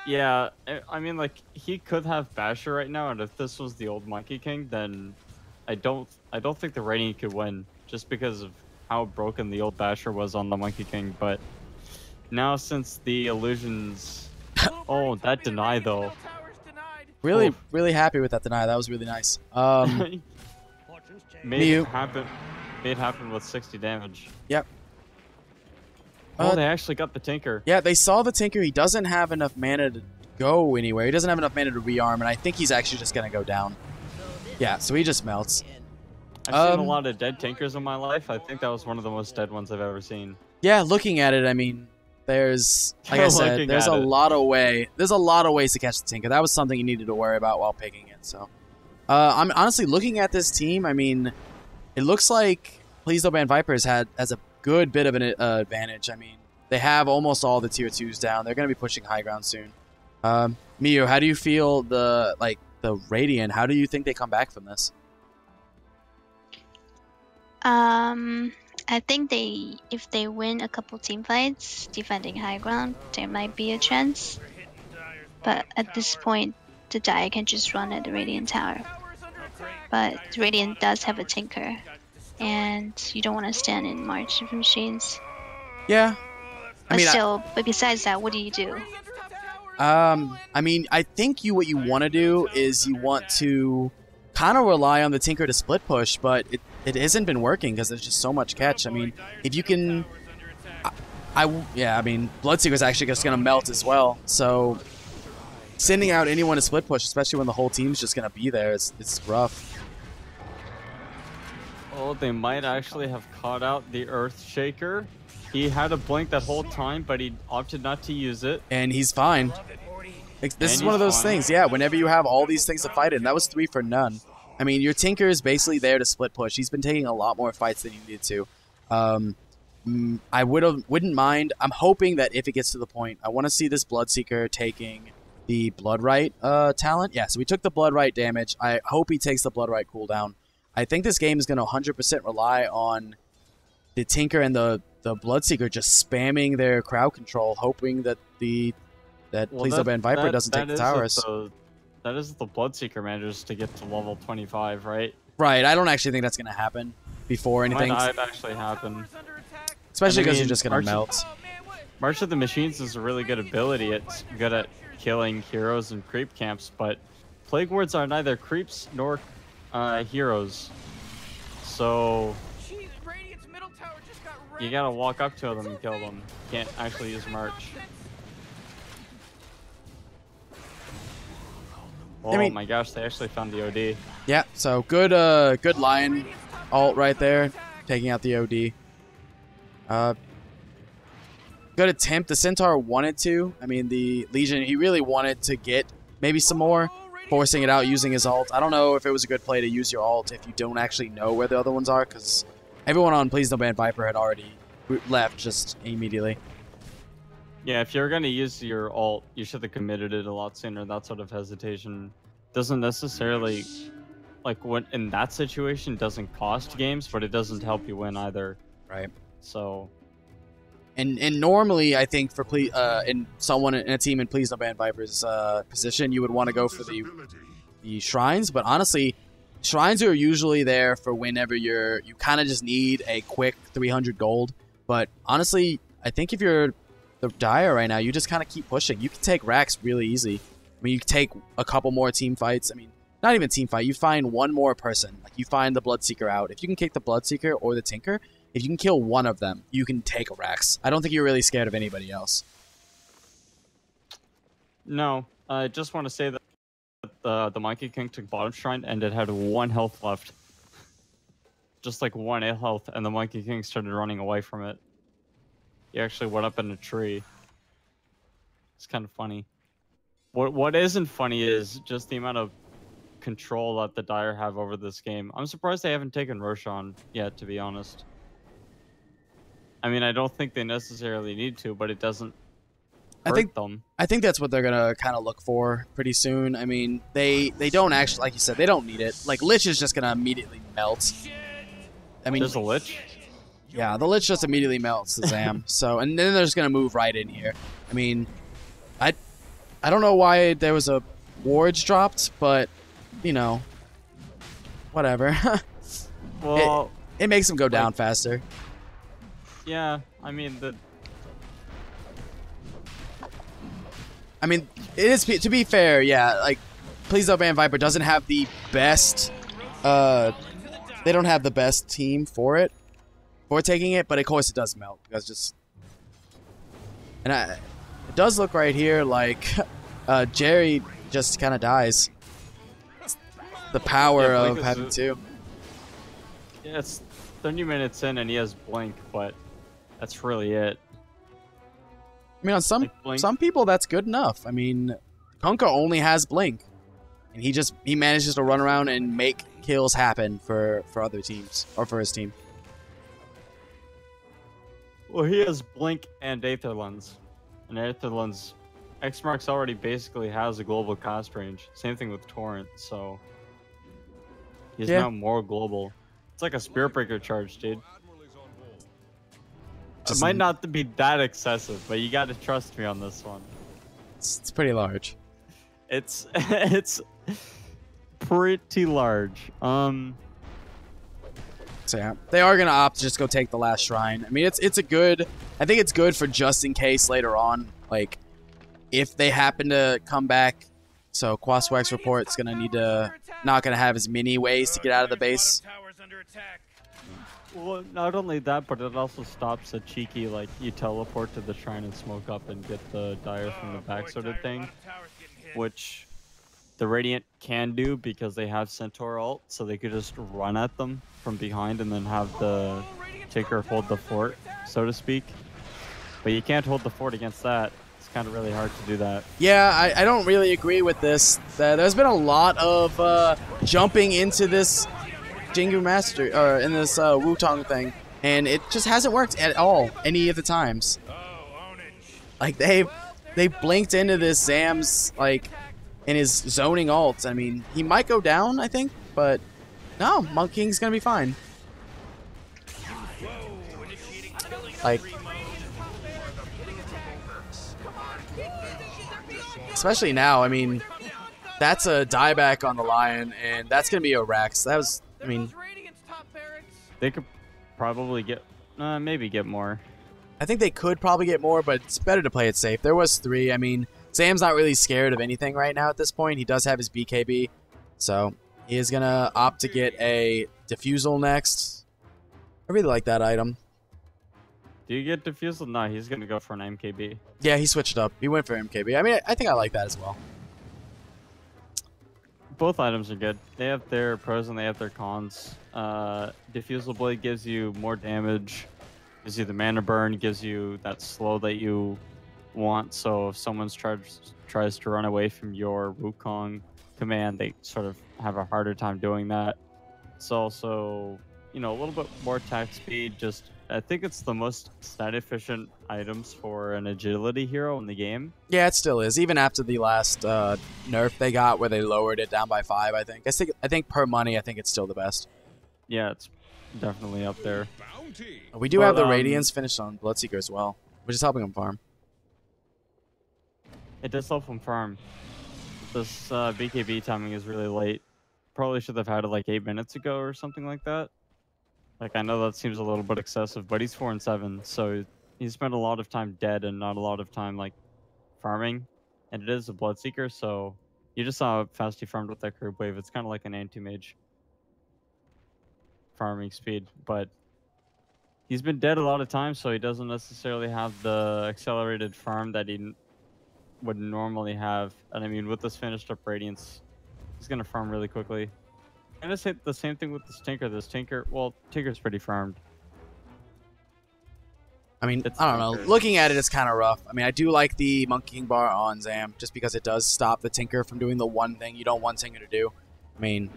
Yeah, I mean, like, he could have Basher right now, and if this was the old Monkey King, then I don't think the Radiant could win, just because of how broken the old Basher was on the Monkey King, but now since the illusions... Oh, that deny, though. Really, really happy with that deny. That was really nice. Made it happen with 60 damage. Yep. Oh, they actually got the Tinker. Yeah, they saw the Tinker. He doesn't have enough mana to go anywhere. He doesn't have enough mana to rearm, and I think he's actually just going to go down. Yeah, so he just melts. I've seen a lot of dead Tinkers in my life. I think that was one of the most dead ones I've ever seen. Yeah, looking at it, I mean, there's, like I said, there's a lot of ways to catch the Tinker. That was something you needed to worry about while picking it. So, I'm honestly looking at this team. I mean, it looks like Please Don't Ban Vipers has a good bit of an advantage. I mean, they have almost all the tier 2s down. They're going to be pushing high ground soon. Miyu, how do you feel the Radiant? How do you think they come back from this? I think if they win a couple team fights defending high ground, there might be a chance. But at this point, the Dire can just run at the Radiant Tower. But the Radiant does have a Tinker, and you don't want to stand in March of Machines. Yeah. But besides that, what do you do? I mean, I think what you want to do is you want to kind of rely on the Tinker to split push, but it hasn't been working because there's just so much catch. I mean, if you can... Yeah, I mean, Bloodseeker's actually just going to melt as well. So sending out anyone to split push, especially when the whole team's just going to be there, it's rough. Oh, they might actually have caught out the Earthshaker. He had a blink that whole time, but he opted not to use it. And he's fine. This is one of those things, yeah, whenever you have all these things to fight in. That was 3 for none. I mean, your Tinker is basically there to split push. He's been taking a lot more fights than he needed to. I wouldn't mind. I'm hoping that if it gets to the point, I want to see this Bloodseeker taking the Bloodright talent. Yeah, so we took the Bloodright damage. I hope he takes the Bloodright cooldown. I think this game is going to 100% rely on the Tinker and the Bloodseeker just spamming their crowd control, hoping that Please Don't Ban Viper doesn't take the towers. That is the Bloodseeker manages to get to level 25, right? Right, I don't actually think that's going to happen before anything. Might actually happen. Especially because you're just going to melt. March of the Machines is a really good ability. It's good at killing heroes and creep camps, but Plague Wards are neither creeps nor heroes. So you gotta walk up to them and kill them. You can't actually use March. Oh my gosh, they actually found the OD. Yeah, so good good Lion ult right there, taking out the OD. Good attempt. The Centaur wanted to. I mean, the Legion, he really wanted to get maybe some more, forcing it out using his ult. I don't know if it was a good play to use your ult if you don't actually know where the other ones are, because everyone on Please Don't Ban Viper had already left just immediately. Yeah, if you're going to use your ult, you should have committed it a lot sooner. That sort of hesitation doesn't necessarily, like, when in that situation, doesn't cost games, but it doesn't help you win either. Right. So... And normally, I think for in someone in a team in Please Don't Ban Viper's position, you would want to go for the shrines. But honestly, shrines are usually there for whenever you kind of just need a quick 300 gold. But honestly, I think if you're the Dire right now, you just kind of keep pushing. You can take racks really easy. I mean, you can take a couple more team fights. I mean, not even team fight. You find one more person. Like, you find the Bloodseeker out. If you can kick the Bloodseeker or the Tinker, if you can kill one of them, you can take a Rax. I don't think you're really scared of anybody else. No, I just want to say that the Monkey King took bottom shrine and it had 1 health left. Just like 1 health, and the Monkey King started running away from it. He actually went up in a tree. It's kind of funny. What isn't funny is just the amount of control that the Dire have over this game. I'm surprised they haven't taken Roshan yet, to be honest. I mean, I don't think they necessarily need to, but it doesn't hurt them. I think that's what they're gonna kind of look for pretty soon. I mean, they don't actually, like you said, they don't need it. Like, Lich is just gonna immediately melt. I mean, there's a Lich? Yeah, the Lich just immediately melts the Zam. So, and then they're just gonna move right in here. I mean, I don't know why there was a wards dropped, but you know, whatever. Well, it makes them go down faster. Yeah, I mean it is, to be fair, yeah, like, Please Don't Ban Viper doesn't have the best, they don't have the best team for taking it, but of course it does melt, because it does look right here like, Jerry just kind of dies. The power of having two. Yeah, it's 30 minutes in and he has Blink, but that's really it. I mean, on some people, that's good enough. I mean, Kunkka only has Blink, and he manages to run around and make kills happen for other teams, or for his team. Well, he has Blink and Aether Lens. And Aether Lens, X-Marks already basically has a global cost range. Same thing with Torrent, so he's now more global. It's like a Spirit Breaker charge, dude. It might not be that excessive, but you gotta trust me on this one. It's pretty large. It's pretty large. So yeah, they are gonna opt to just go take the last shrine. I mean, it's a good. I think it's good for just in case later on, like if they happen to come back. So Quas report's gonna not gonna have as many ways to get out of the base. Well, not only that, but it also stops a cheeky, like, you teleport to the shrine and smoke up and get the dire from the back sort of thing, which the Radiant can do because they have Centaur ult, so they could just run at them from behind and then have the Tinker hold the fort, so to speak. But you can't hold the fort against that. It's kind of really hard to do that. Yeah, I don't really agree with this. There's been a lot of jumping into this Jingu Master, or in this Wutong thing, and it just hasn't worked at all any of the times. Like, they blinked into this Zam's, like, in his zoning ult. I mean, he might go down, I think, but no, Monk King's gonna be fine. Like, especially now, I mean, that's a dieback on the Lion, and that's gonna be a Rex. That was, I mean, they could probably get, maybe get more. I think they could probably get more, but it's better to play it safe. There was 3. I mean, Sam's not really scared of anything right now at this point. He does have his BKB, so he is gonna opt to get a Diffusal next. I really like that item. Do you get Diffusal? No, he's gonna go for an MKB. Yeah, he switched up. He went for MKB. I mean, I think I like that as well. Both items are good. They have their pros and they have their cons. Diffusal Blade gives you more damage, gives you the mana burn, gives you that slow that you want. So if someone tries to run away from your Wukong command, they sort of have a harder time doing that. It's also, you know, a little bit more attack speed. Just, I think it's the most stat efficient items for an agility hero in the game. Yeah, it still is. Even after the last nerf they got, where they lowered it down by 5, I think. I think per money, I think it's still the best. Yeah, it's definitely up there. We do have the Radiance finished on Bloodseeker as well, which is helping him farm. It does help him farm. This BKB timing is really late. Probably should have had it like 8 minutes ago or something like that. Like, I know that seems a little bit excessive, but he's 4 and 7, so he spent a lot of time dead and not a lot of time like farming. And it is a Bloodseeker, so you just saw how fast he farmed with that curb wave. It's kind of like an anti-mage farming speed, but he's been dead a lot of times, so he doesn't necessarily have the accelerated farm that he would normally have. And I mean, with this finished up Radiance, he's gonna farm really quickly. I'm gonna say the same thing with this Tinker. Well, Tinker's pretty farmed. I mean, I don't know. Looking at it, it's kind of rough. I mean, I do like the Monkey King bar on Zam, just because it does stop the Tinker from doing the one thing you don't want Tinker to do. I mean,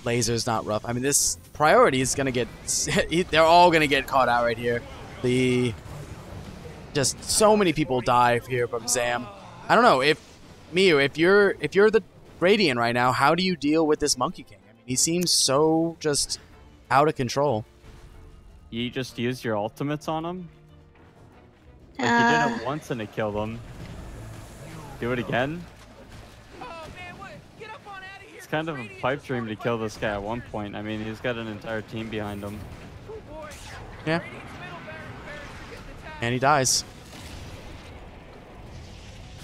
Laser's not rough. I mean, this priority is going to get... they're all going to get caught out right here. Just so many people die here from Zam. I don't know. If you're the Radiant right now, how do you deal with this Monkey King? I mean, he seems so just out of control. You just use your ultimates on him. Like, you did it once and it killed him. Do it again. It's kind of a pipe dream to kill this guy at one point. I mean, he's got an entire team behind him. Yeah. And he dies.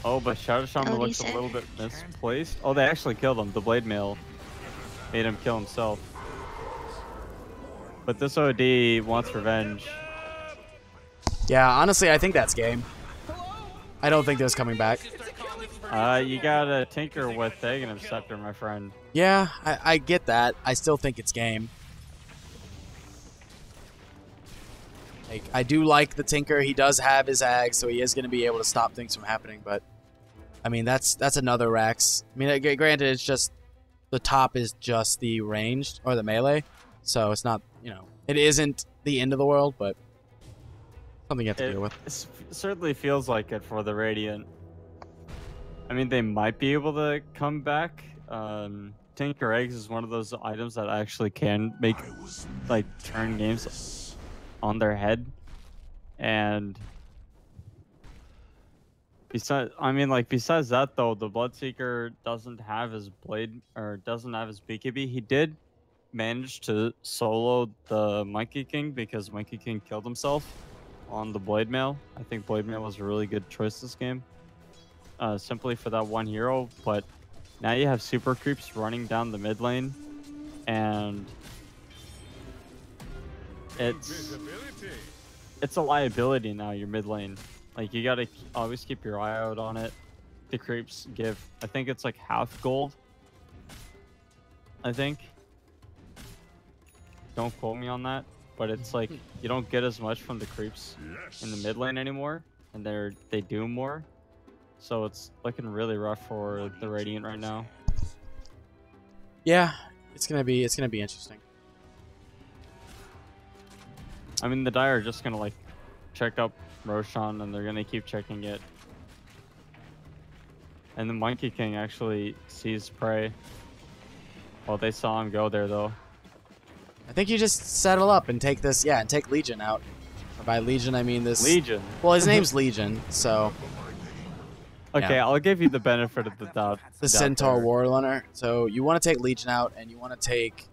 Oh, but Shadow Shaman looks a little bit misplaced. Oh, they actually killed him. The Blade Mail made him kill himself. But this OD wants revenge. Yeah, honestly, I think that's game. I don't think there's coming back. You got a Tinker with Thagan Scepter, my friend. Yeah, I get that. I still think it's game. Like, I do like the Tinker. He does have his Ag, so he is going to be able to stop things from happening. But, I mean, that's another Rax. I mean, granted, it's just the top is just the ranged or the melee. So it's not, you know, it isn't the end of the world, but something you have to deal with. It certainly feels like it for the Radiant. I mean, they might be able to come back. Tinker Eggs is one of those items that actually can make, like, turn games on their head. And besides that though, the Bloodseeker doesn't have his blade, or doesn't have his BKB. He did manage to solo the Monkey King because Monkey King killed himself on the Blade Mail. I think Blade Mail was a really good choice this game, simply for that one hero. But now you have super creeps running down the mid lane, and it's a liability now, your mid lane. Like, you gotta always keep your eye out on it. The creeps give, I think it's like half gold. I think. Don't quote me on that, but it's like you don't get as much from the creeps in the mid lane anymore, and they do more. So it's looking really rough for the Radiant right now. Yeah, it's gonna be interesting. I mean, the Dire are just gonna like check up Roshan, and they're gonna keep checking it. And the Monkey King actually sees prey. Well, they saw him go there though. I think you just settle up and take this, and take Legion out. Or by Legion, I mean this. Legion. Well, his name's Legion, so. Okay, Yeah. I'll give you the benefit of the doubt. The Centaur Warrunner. So you want to take Legion out, and you want to take.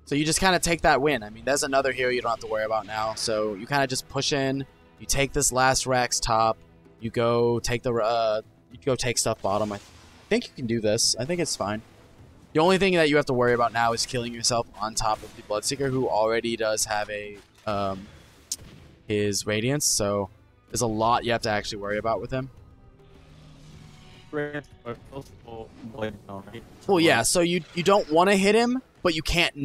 So you just kind of take that win. I mean, there's another hero you don't have to worry about now. So you kind of just push in. You take this last Rex top. You go take the. You go take stuff bottom. I think you can do this. I think it's fine. The only thing that you have to worry about now is killing yourself on top of the Bloodseeker, who already does have a his Radiance. So there's a lot you have to actually worry about with him. Well, yeah. So you don't want to hit him, but you can't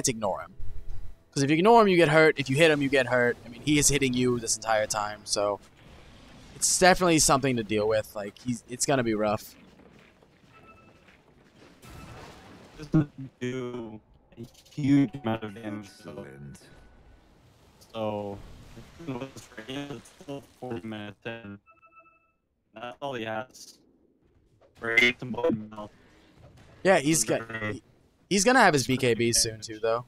ignore him. Because if you ignore him, you get hurt. If you hit him, you get hurt. I mean, he is hitting you this entire time, so it's definitely something to deal with. Like it's gonna be rough. Doesn't do a huge amount of damage. So it's still 40 minutes in. That's all he has. Yeah, he's gonna have his BKB soon too, though.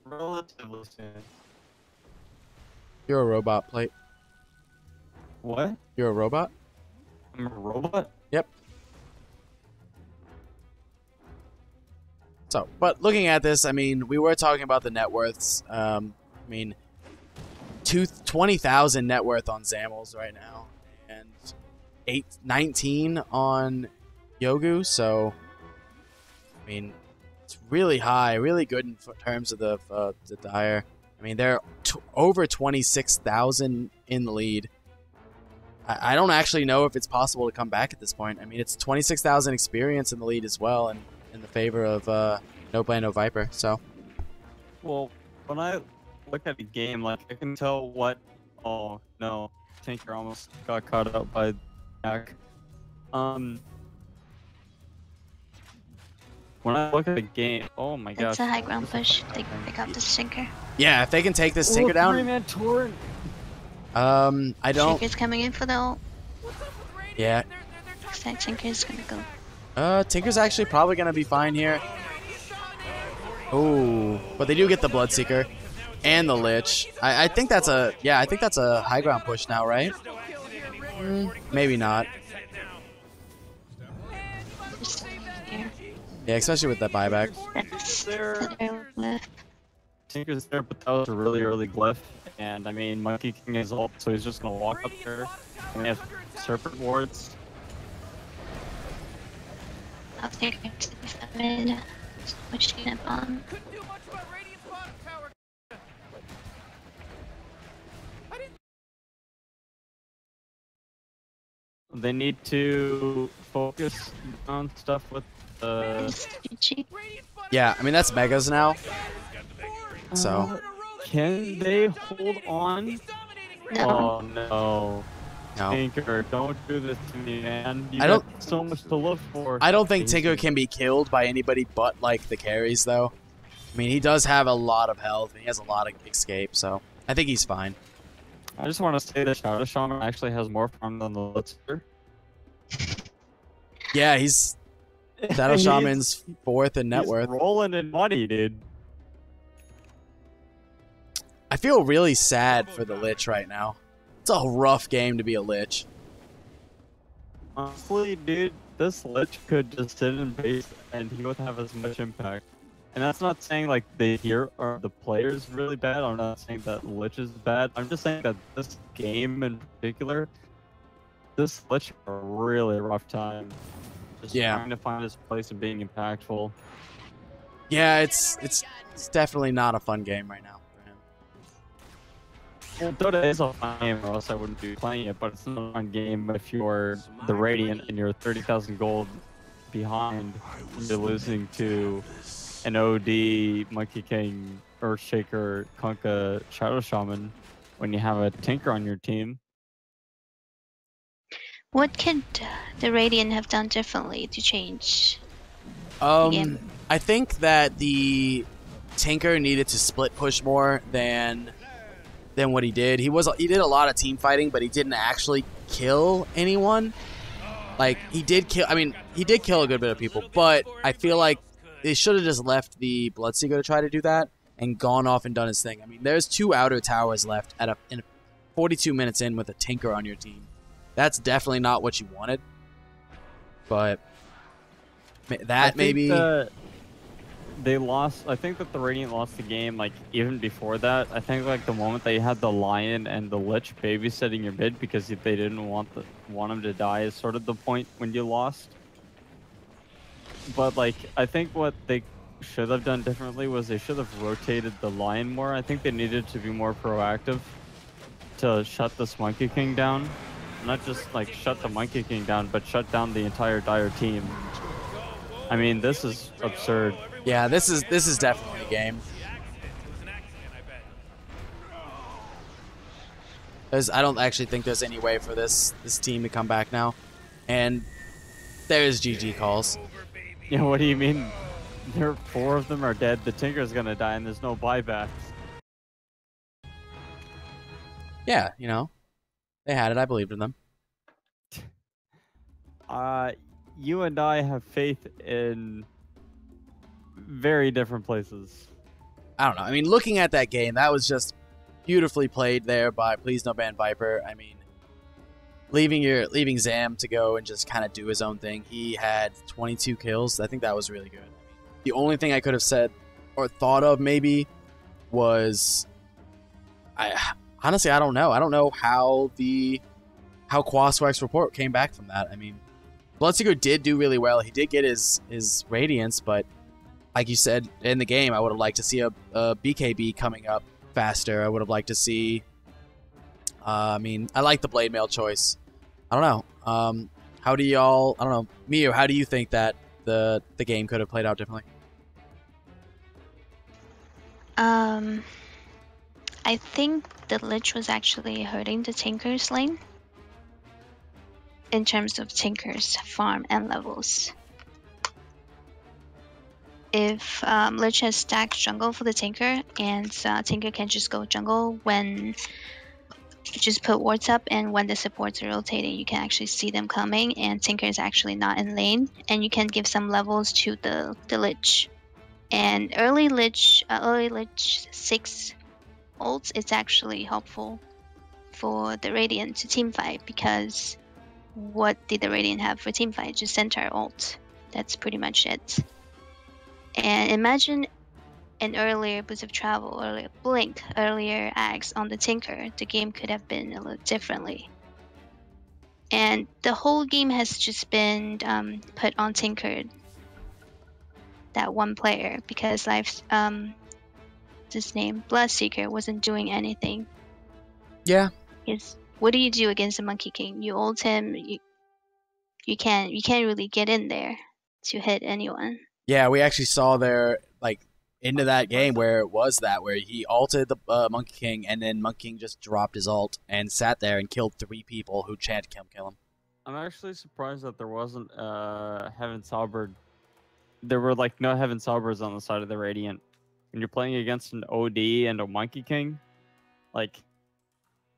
Relatively soon. You're a robot, Plate. What? You're a robot? I'm a robot? Yep. So, but looking at this, I mean, we were talking about the net worths. I mean, 20,000 net worth on Zamels right now, and 19 on Yogu. So, I mean, it's really high, really good in terms of the Dire. I mean, they're over 26,000 in the lead. I don't actually know if it's possible to come back at this point. I mean, it's 26,000 experience in the lead as well, and in the favor of No Plan, No Viper. So, well, when I look at the game, like, I can tell what. Oh no, Tinker almost got caught up by Jack. When I look at the game, oh my gosh. It's a high ground push. They got the Tinker. yeah, if they can take this Tinker down. I don't. Tinker's coming in for the ult. Yeah. That Tinker's gonna go. Tinker's actually probably gonna be fine here. Oh, but they do get the Bloodseeker and the Lich. I think that's a I think that's a high ground push now, right? Maybe not. Yeah, especially with that buyback. Tinker's there, but that was a really early glyph. And I mean, Monkey King is ult, so he's just gonna walk up there. And we have Serpent Wards. I'll take it to the mid. Pushing it on. They need to focus on stuff with the. Yeah, I mean that's megas now. So. Can they hold on? No. Oh no. No. Tinker, don't do this to me, man. You I don't. got so much to look for. I don't think Tinker can be killed by anybody but like the carries, though. I mean, he does have a lot of health. And he has a lot of escape, so I think he's fine. I just want to say that Shadow Shaman actually has more farm than the Blitzer. Yeah, he's Shadow Shaman's 4th in net He's worth. rolling in money, dude. I feel really sad for the Lich right now. It's a rough game to be a Lich. Honestly, dude, this Lich could just sit in base and he would have as much impact. And that's not saying like the hero or the player's really bad. I'm not saying that Lich is bad. I'm just saying that this game in particular, this Lich had a really rough time. Just trying to find his place and being impactful. Yeah, it's definitely not a fun game right now for him. Well, Dota is a fun game, or else I wouldn't be playing it. But it's not a fun game if you're the Radiant and you're 30,000 gold behind. You're losing to an OD, Monkey King, Earthshaker, Kunkka, Shadow Shaman when you have a Tinker on your team. What could the Radiant have done differently to change the game? I think that the Tinker needed to split push more than what he did. He did a lot of team fighting, but he didn't actually kill anyone. Like he did kill a good bit of people, but I feel like they should have just left the Bloodseeker to try to do that and gone off and done his thing. I mean, there's 2 outer towers left in 42 minutes in with a Tinker on your team. That's definitely not what you wanted. But maybe they lost. I think that the Radiant lost the game. Like even before that, I think like the moment that you had the Lion and the Lich babysitting your mid because they didn't want him to die is sort of the point when you lost. But like I think what they should have done differently was they should have rotated the Lion more. I think they needed to be more proactive to shut this Monkey King down. Not just like shut the Monkey King down, but shut down the entire Dire team. I mean, this is absurd. Yeah, this is definitely a game. I don't actually think there's any way for this team to come back now. And there's GG calls. Yeah, what do you mean? 4 of them are dead. The Tinker's gonna die, and there's no buybacks. Yeah, you know, they had it. I believed in them. You and I have faith in very different places. I don't know. I mean, looking at that game, that was just beautifully played there by Please No Ban Viper. I mean, leaving Zam to go and just kind of do his own thing. He had 22 kills. I think that was really good. I mean, the only thing I could have said or thought of maybe was, honestly, I don't know. I don't know how Quas report came back from that. I mean, Bloodseeker did do really well. He did get his Radiance, but like you said in the game, I would have liked to see a BKB coming up faster. I would have liked to see. I mean, I like the Blade Mail choice. I don't know. How do y'all? I don't know, Miyu. How do you think that the game could have played out differently? I think the Lich was actually hurting the Tinker's lane in terms of Tinker's farm and levels. If Lich has stacked jungle for the Tinker, and Tinker can just go jungle when just put wards up, and when the supports are rotating, you can actually see them coming, and Tinker is actually not in lane, and you can give some levels to the Lich. And early Lich 6 ults, it's actually helpful for the Radiant to teamfight, because what did the Radiant have for teamfight? Just Centaur ult. That's pretty much it. And imagine an earlier Boots of Travel, earlier Blink, earlier Axe on the Tinker. The game could have been a little differently. And the whole game has just been put on Tinker, that one player, because his name, Bloodseeker, wasn't doing anything. Yeah. What do you do against a Monkey King? You ult him. You can't really get in there to hit anyone. Yeah, we actually saw there into that game where he ulted the Monkey King, and then Monkey King just dropped his ult and sat there and killed 3 people who tried to kill him. I'm actually surprised that there wasn't Heaven's Halberd. There were no Heaven's Halberds on the side of the Radiant. When you're playing against an OD and a Monkey King,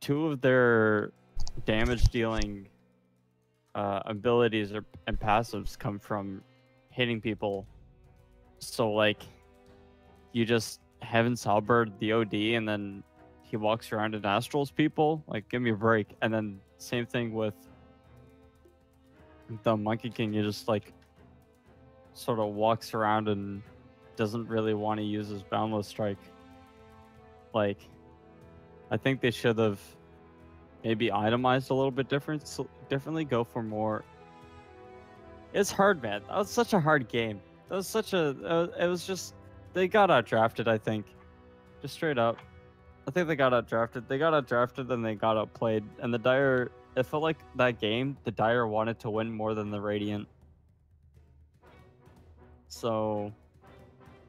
2 of their damage dealing abilities and passives come from hitting people. So you just Heaven's Halberd the OD, and then he walks around and astrals people. Give me a break. And then same thing with the Monkey King. You just sort of walks around and doesn't really want to use his Boundless Strike. I think they should have maybe itemized a little bit differently. Go for more. It's hard, man. That was such a hard game. That was such a. It was just they got outdrafted, I think. Just straight up. I think they got outdrafted. They got outdrafted and they got outplayed. And the Dire, it felt like that game, the Dire wanted to win more than the Radiant. So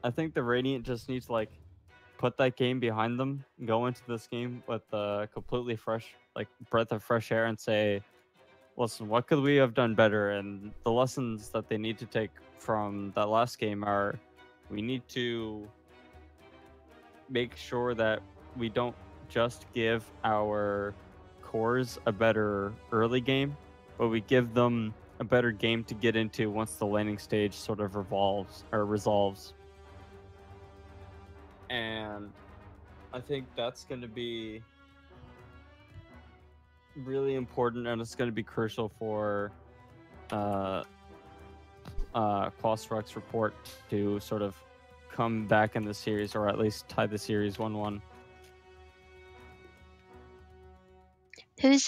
I think the Radiant just needs to like put that game behind them, go into this game with a completely fresh, like breath of fresh air and say, listen, what could we have done better? And the lessons that they need to take from that last game are, we need to make sure that we don't just give our cores a better early game, but we give them a better game to get into once the laning stage sort of resolves. And I think that's going to be really important, and it's going to be crucial for Quas report to sort of come back in the series, or at least tie the series 1-1. Who's